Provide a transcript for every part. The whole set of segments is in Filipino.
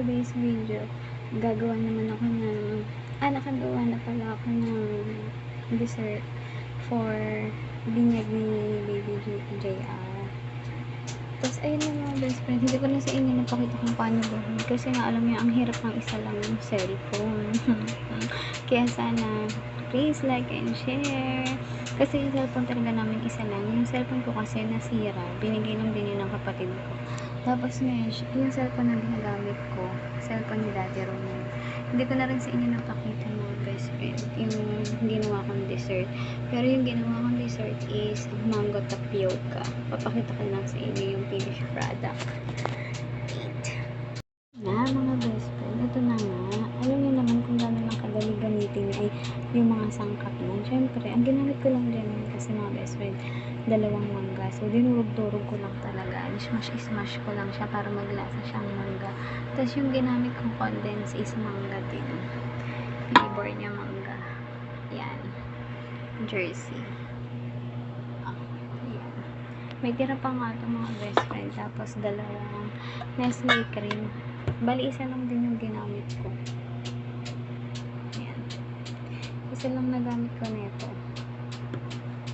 today's video, gagawa naman ako ng, nakagawa na pala ako ng dessert for binyag ni Baby JR. Tapos, ayun na mga best friend. Hindi ko na sa inyo napakita kung paano gawin. Kasi nga, alam niyo, ang hirap ng isa lang yung cellphone. Kaya sana, please like and share. Kasi yung cellphone talaga namin isa lang. Yung cellphone ko kasi nasira. Binigay lang din yun ng kapatid ko. Tapos ngayon, yung cellphone na ginagamit ko, cellphone ni Daddy Romeo. Hindi ko na rin sa inyo napakita mga best friend, yung ginawa kong dessert. Pero yung ginawa kong dessert is mango tapioca. Papakita ko lang sa inyo yung finished product. Mga best friend, ito na nga. Alam niyo naman kung gano'n lang kadali gamitin ay yung mga sangkap nun. Siyempre, ang ginamit ko lang dyan kasi mga best friend, 2 mangga. So, dinurog-durog ko lang talaga. Smash ko lang siya para maglasa siyang mangga. Tapos, yung ginamit kong condense is mangga din. Flavor niya mangga. Yan. Jersey. Yan. May tira pa nga ito mga best friend. Tapos, 2 Nestle cream. Bali, isa lang din yung ginamit ko. Yan. Isa lang nagamit ko nito.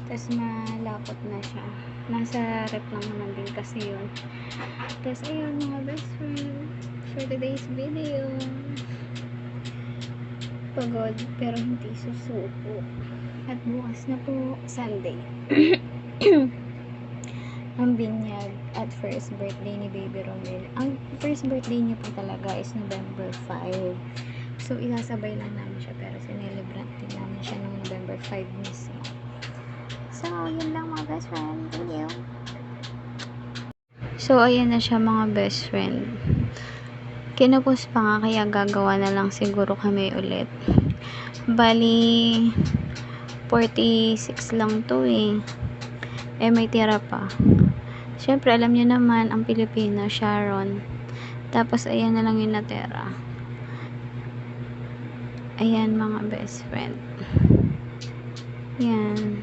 Tapos, malapot na siya. Nasa rep lang naman din kasi yun. Tapos, ayun mga best friend. For today's video. Pagod, pero hindi susuko. At bukas na po, Sunday. Ang binyag at first birthday ni Baby Romel. Ang first birthday niya po talaga is November 5. So, isasabay lang namin siya pero sinelebrate din namin siya noong November 5 mismo. So, yun lang mga best friend. Thank you. So, ayan na siya mga best friend. Kinapos pa nga kaya gagawa na lang siguro kami ulit. Bali, 46 lang to eh. May tira pa. Siyempre, alam niyo naman, ang Pilipino, Sharon. Tapos, ayan na lang yung natira. Ayan, mga best friend. Yan.